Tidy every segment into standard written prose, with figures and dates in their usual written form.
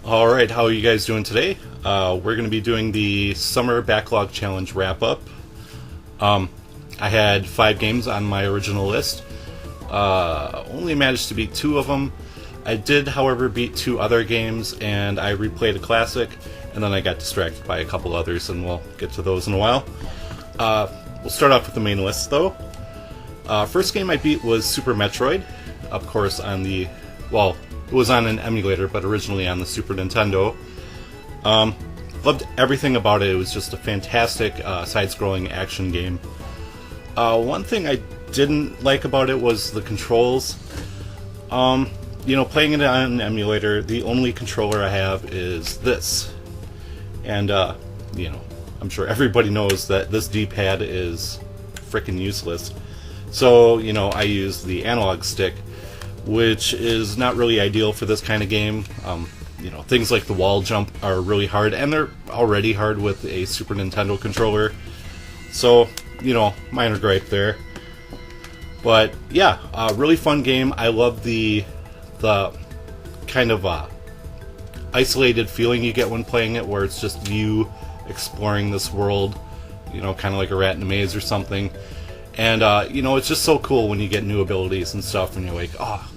Alright, how are you guys doing today? We're going to be doing the Summer Backlog Challenge wrap-up. I had 5 games on my original list. Only managed to beat 2 of them. I did, however, beat 2 other games, and I replayed a classic, and then I got distracted by a couple others, and we'll get to those in a while. We'll start off with the main list, though. First game I beat was Super Metroid, of course, on the... well, it was on an emulator, but originally on the Super Nintendo. Loved everything about it. It was just a fantastic side-scrolling action game. One thing I didn't like about it was the controls. Playing it on an emulator, the only controller I have is this. And, I'm sure everybody knows that this D-pad is frickin' useless. So, I use the analog stick, which is not really ideal for this kind of game. Things like the wall jump are really hard, and they're already hard with a Super Nintendo controller. So, minor gripe there. But, yeah, really fun game. I love the kind of isolated feeling you get when playing it, where it's just you exploring this world, kind of like a rat in a maze or something. And, it's just so cool when you get new abilities and stuff, and you're like, oh,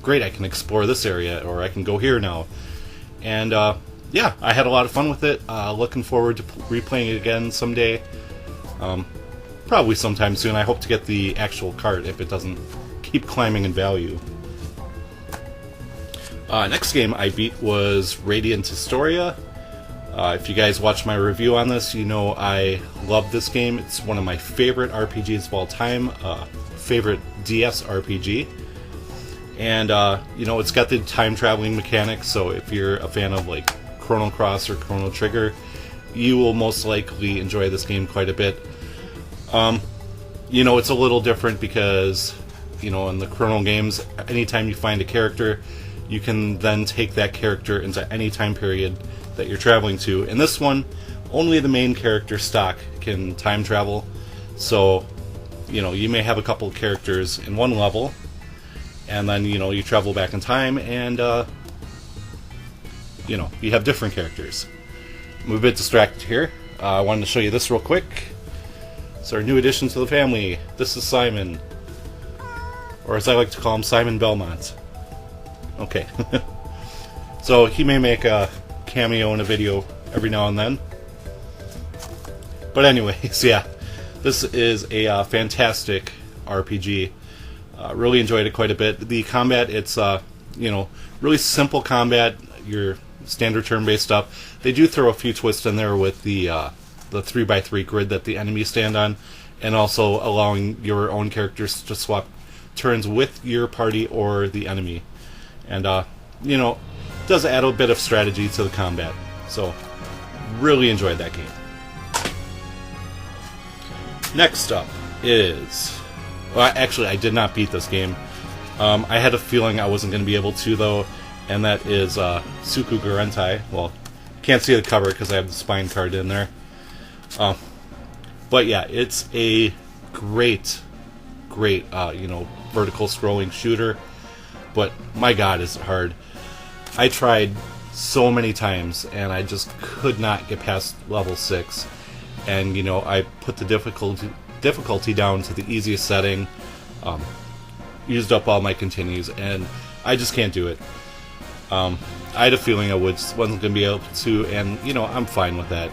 great, I can explore this area, or I can go here now. And, yeah, I had a lot of fun with it. Looking forward to replaying it again someday. Probably sometime soon. I hope to get the actual cart if it doesn't keep climbing in value. Next game I beat was Radiant Historia. If you guys watch my review on this, I love this game. It's one of my favorite RPGs of all time, favorite DS RPG. And, it's got the time-traveling mechanics, so if you're a fan of, like, Chrono Cross or Chrono Trigger, you will most likely enjoy this game quite a bit. It's a little different because, in the Chrono games, anytime you find a character, you can then take that character into any time period that you're traveling to. In this one, only the main character stock can time travel, so, you may have a couple of characters in one level, and then, you travel back in time, and, you have different characters. I'm a bit distracted here. I wanted to show you this real quick. It's our new addition to the family. This is Simon. Or as I like to call him, Simon Belmont. Okay. So he may make a cameo in a video every now and then. But anyways, yeah. This is a fantastic RPG. Really enjoyed it quite a bit. The combat, it's, really simple combat. Your standard turn-based stuff. They do throw a few twists in there with the 3x3 grid that the enemies stand on, and also allowing your own characters to swap turns with your party or the enemy. And, does add a bit of strategy to the combat. So, really enjoyed that game. Next up is... well, actually, I did not beat this game. I had a feeling I wasn't going to be able to, though, and that is Suku Gurentai. Well, can't see the cover because I have the spine card in there. But yeah, it's a great, vertical scrolling shooter. But my god, is it hard. I tried so many times, and I just could not get past level 6. And, I put the difficulty down to the easiest setting, used up all my continues, and I just can't do it. I had a feeling I wasn't going to be able to, and, I'm fine with that.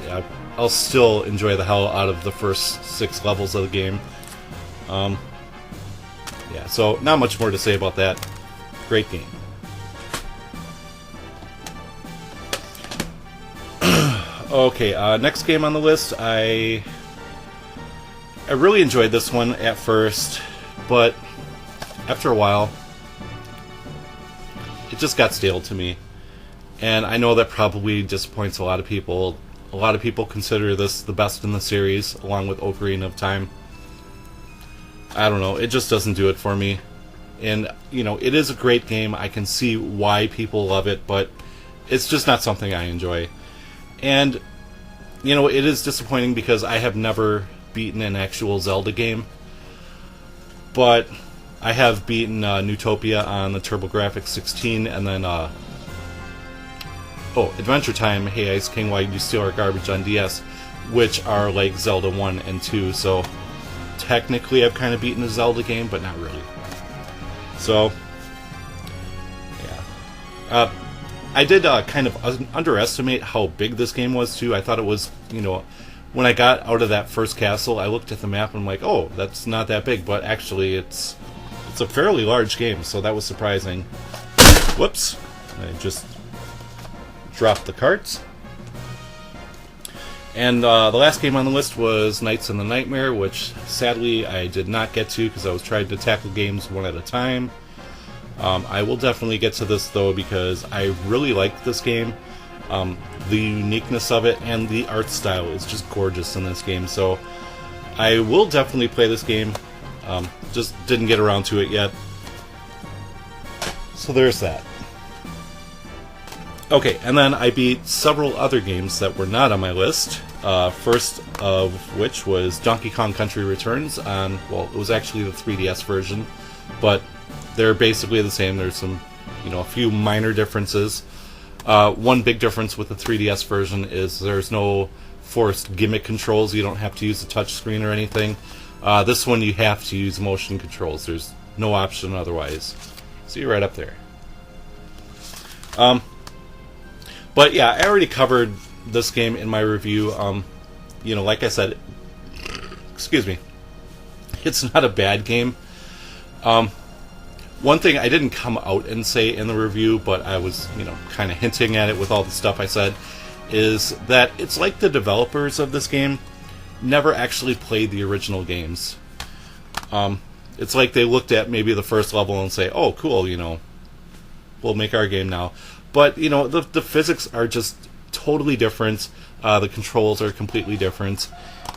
I'll still enjoy the hell out of the first 6 levels of the game. Yeah, so not much more to say about that. Great game. Okay, next game on the list. I really enjoyed this one at first, but after a while, it just got stale to me. And I know that probably disappoints a lot of people. A lot of people consider this the best in the series, along with Ocarina of Time. I don't know, it just doesn't do it for me. And, it is a great game. I can see why people love it, but it's just not something I enjoy. And, it is disappointing because I have never beaten an actual Zelda game. But I have beaten Newtopia on the TurboGrafx 16, and then Adventure Time, Hey Ice King, Why Did You Steal Our Garbage on DS, which are like Zelda 1 and 2, so technically I've kind of beaten a Zelda game, but not really. So, yeah. I did kind of underestimate how big this game was, too. I thought it was, when I got out of that first castle, I looked at the map and I'm like, oh, that's not that big, but actually it's a fairly large game, so that was surprising. Whoops. I just dropped the carts. And the last game on the list was Nights in the Nightmare, which sadly I did not get to because I was trying to tackle games one at a time. I will definitely get to this though because I really like this game. The uniqueness of it and the art style is just gorgeous in this game, so I will definitely play this game. Just didn't get around to it yet. So there's that. Okay, and then I beat several other games that were not on my list. First of which was Donkey Kong Country Returns on, well, it was actually the 3DS version, but they're basically the same. There's some, a few minor differences. One big difference with the 3DS version is there's no forced gimmick controls. You don't have to use a touch screen or anything. This one you have to use motion controls. There's no option otherwise. See, right up there. But yeah, I already covered this game in my review. Like I said, excuse me, it's not a bad game. One thing I didn't come out and say in the review, but I was, kind of hinting at it with all the stuff I said, is that it's like the developers of this game never actually played the original games. It's like they looked at maybe the first level and say, oh, cool, we'll make our game now. But, the physics are just totally different. The controls are completely different.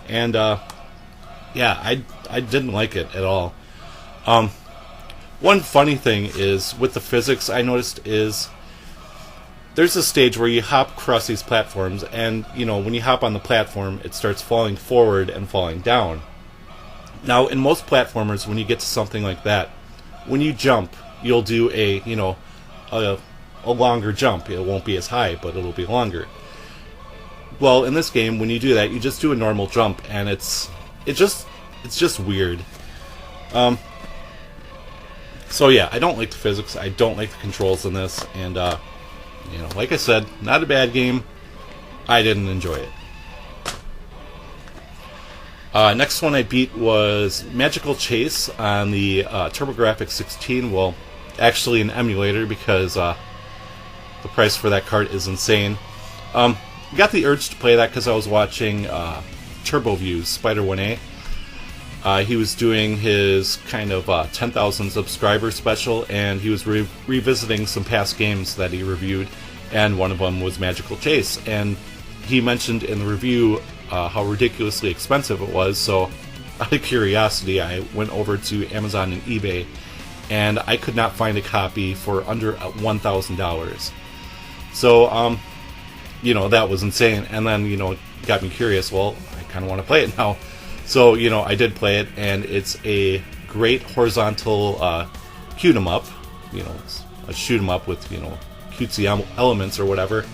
And, yeah, I didn't like it at all. One funny thing is, with the physics I noticed is, there's a stage where you hop across these platforms, and, when you hop on the platform, it starts falling forward and falling down. Now, in most platformers, when you get to something like that, when you jump, you'll do a longer jump. It won't be as high, but it'll be longer. Well, in this game, when you do that, you just do a normal jump, and it's just weird. So yeah, I don't like the physics. I don't like the controls in this, and like I said, not a bad game. I didn't enjoy it. Next one I beat was Magical Chase on the TurboGrafx 16. Well, actually an emulator because the price for that cart is insane. Got the urge to play that because I was watching TurboView's Spider 1A. He was doing his kind of 10,000 subscriber special, and he was revisiting some past games that he reviewed, and one of them was Magical Chase. And he mentioned in the review how ridiculously expensive it was, so out of curiosity, I went over to Amazon and eBay, and I could not find a copy for under $1,000. So, that was insane. And then, it got me curious. Well, I kind of want to play it now. So, I did play it, and it's a great horizontal shoot 'em up. It's a shoot 'em up with, cutesy elements or whatever.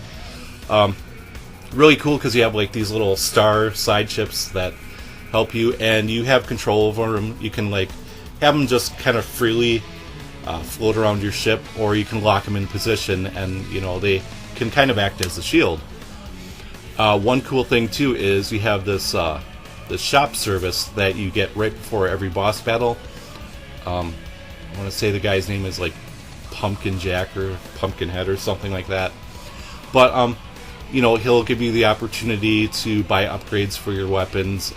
Really cool because you have, like, these little star side chips that help you, and you have control over them. You can, like, have them just kind of freely float around your ship, or you can lock them in position, and, they can kind of act as a shield. One cool thing, too, is you have this shop service that you get right before every boss battle. I want to say the guy's name is like Pumpkin Jack or Pumpkinhead or something like that. But he'll give you the opportunity to buy upgrades for your weapons.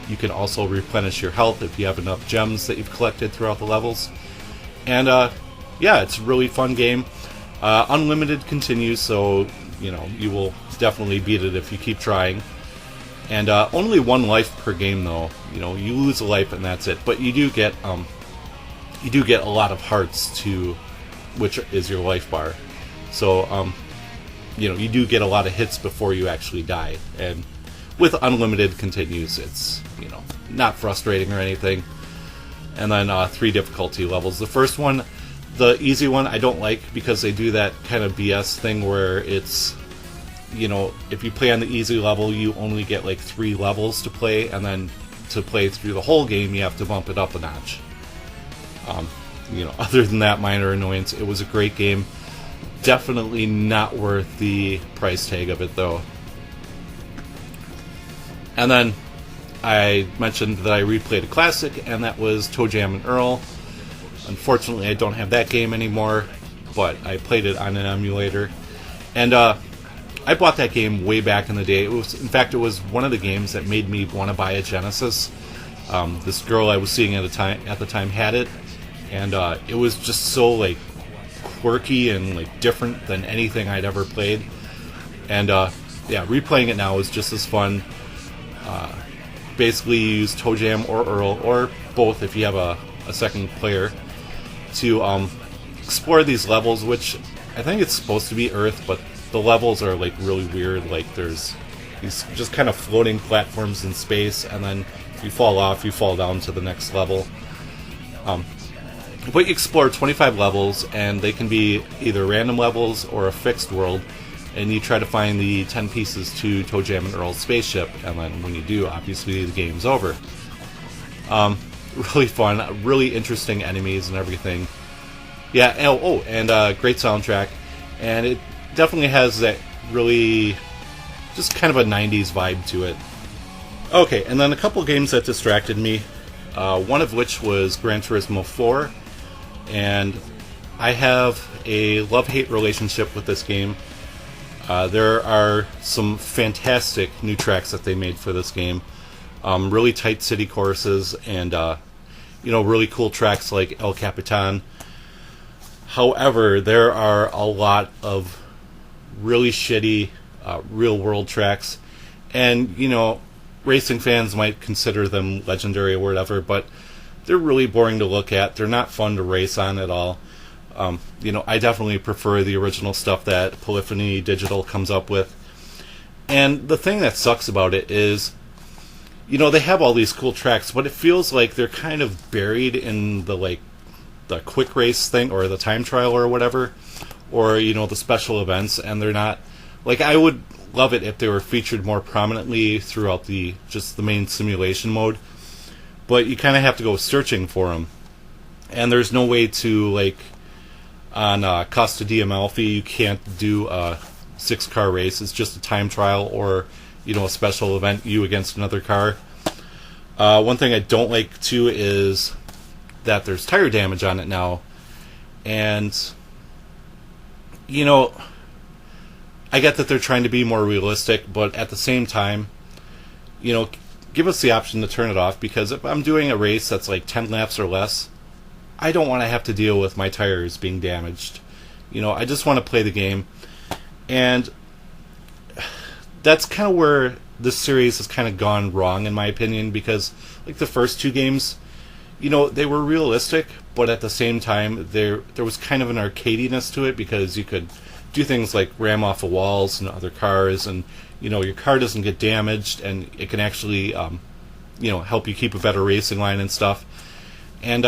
You can also replenish your health if you have enough gems that you've collected throughout the levels. And yeah, it's a really fun game. Unlimited continues, so you will definitely beat it if you keep trying. And only one life per game, though. You lose a life and that's it. But you do get a lot of hearts too, which is your life bar. So you do get a lot of hits before you actually die. And with unlimited continues, it's not frustrating or anything. And then 3 difficulty levels. The first one, The easy one I don't like because they do that kind of BS thing where it's, you know, if you play on the easy level, you only get like 3 levels to play, and then to play through the whole game, you have to bump it up a notch. You know, other than that minor annoyance, it was a great game. Definitely not worth the price tag of it, though. And then I mentioned that I replayed a classic, and that was Toejam and Earl. Unfortunately, I don't have that game anymore, but I played it on an emulator. And I bought that game way back in the day. In fact, it was one of the games that made me want to buy a Genesis. This girl I was seeing at the time had it, and it was just so like quirky and like different than anything I'd ever played. And yeah, replaying it now is just as fun. Basically, you use Toejam or Earl, or both if you have a second player, to explore these levels, which I think it's supposed to be Earth, but the levels are like really weird. Like there's these just kind of floating platforms in space, and then if you fall off, you fall down to the next level. But you explore 25 levels, and they can be either random levels or a fixed world, and you try to find the 10 pieces to Toejam and Earl's spaceship, and then when you do, obviously the game's over. Really fun, really interesting enemies and everything. Yeah, and great soundtrack, and it definitely has that really just kind of a 90s vibe to it. Okay, and then a couple games that distracted me, one of which was Gran Turismo 4, and I have a love-hate relationship with this game. There are some fantastic new tracks that they made for this game. Really tight city courses, and you know, really cool tracks like El Capitan. However, there are a lot of really shitty real-world tracks, and you know, racing fans might consider them legendary or whatever, but they're really boring to look at. They're not fun to race on at all. You know, I definitely prefer the original stuff that Polyphony Digital comes up with. And the thing that sucks about it is, you know, they have all these cool tracks, but it feels like they're kind of buried in the quick race thing, or the time trial or whatever, or, you know, the special events, and they're not, like, I would love it if they were featured more prominently throughout the main simulation mode, but you kind of have to go searching for them, and there's no way to, like, on Costa di Amalfi, you can't do a 6-car race. It's just a time trial, or, you know, a special event, you against another car. One thing I don't like, too, is that there's tire damage on it now, and, you know, I get that they're trying to be more realistic, but at the same time, you know, give us the option to turn it off, because if I'm doing a race that's like 10 laps or less, I don't want to have to deal with my tires being damaged. You know, I just want to play the game. And that's kind of where this series has kind of gone wrong, in my opinion, because, like, the first 2 games, you know, they were realistic, but at the same time, there was kind of an arcadiness to it, because you could do things like ram off of walls and other cars, and, you know, your car doesn't get damaged, and it can actually, you know, help you keep a better racing line and stuff. And,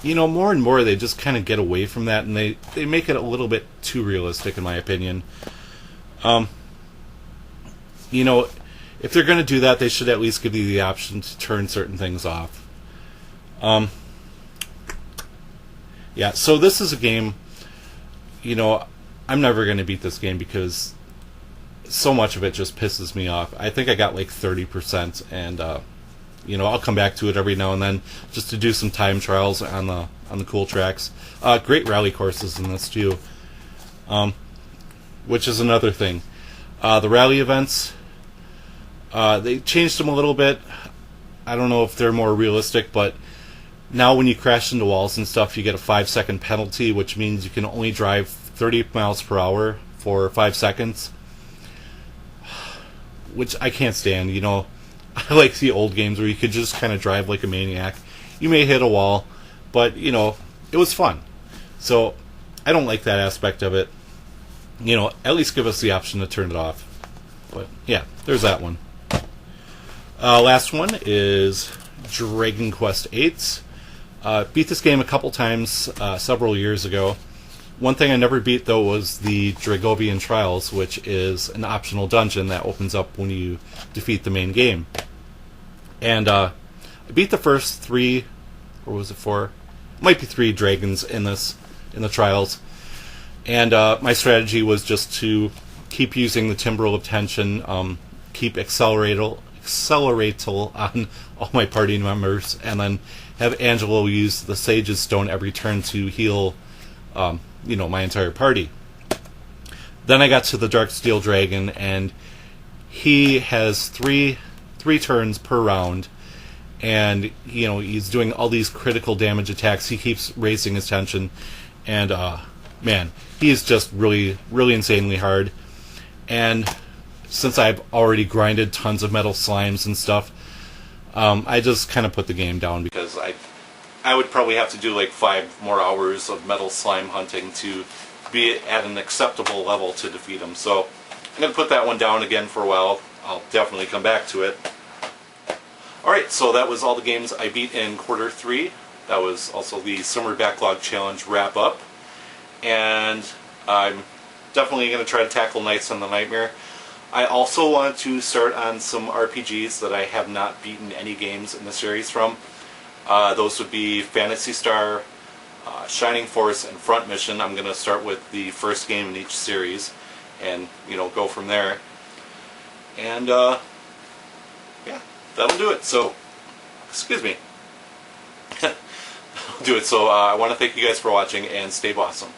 you know, more and more they just kind of get away from that, and they make it a little bit too realistic, in my opinion. You know, if they're going to do that, they should at least give you the option to turn certain things off. Yeah, so this is a game, you know, I'm never going to beat this game because so much of it just pisses me off. I think I got like 30%, and you know, I'll come back to it every now and then just to do some time trials on the cool tracks. Great rally courses in this too, which is another thing. The rally events, they changed them a little bit. I don't know if they're more realistic, but now when you crash into walls and stuff, you get a 5-second penalty, which means you can only drive 30 miles per hour for 5 seconds, which I can't stand. You know, I like the old games where you could just kind of drive like a maniac. You may hit a wall, but, you know, it was fun. So I don't like that aspect of it. You know, at least give us the option to turn it off. But yeah, there's that one. Last one is Dragon Quest VIII. Beat this game a couple times several years ago. One thing I never beat, though, was the Dragovian Trials, which is an optional dungeon that opens up when you defeat the main game. And I beat the first 3, or was it 4? Might be 3 dragons in the Trials. And my strategy was just to keep using the Timbrel of Tension, keep Acceleratal on all my party members, and then have Angelo use the Sage's Stone every turn to heal my entire party. Then I got to the Darksteel Dragon, and he has three turns per round, and he's doing all these critical damage attacks. He keeps raising his tension, and man, he is just really, really insanely hard. And since I've already grinded tons of metal slimes and stuff, I just kind of put the game down, because I would probably have to do like 5 more hours of metal slime hunting to be at an acceptable level to defeat him. So I'm going to put that one down again for a while. I'll definitely come back to it. Alright, so that was all the games I beat in quarter 3. That was also the Summer Backlog Challenge wrap up. And I'm definitely going to try to tackle Knights on the Nightmare. I also want to start on some RPGs that I have not beaten any games in the series from. Those would be Phantasy Star, Shining Force, and Front Mission. I'm going to start with the first game in each series and, go from there. And, yeah, that'll do it. So, excuse me. That'll do it. So, I want to thank you guys for watching, and stay awesome.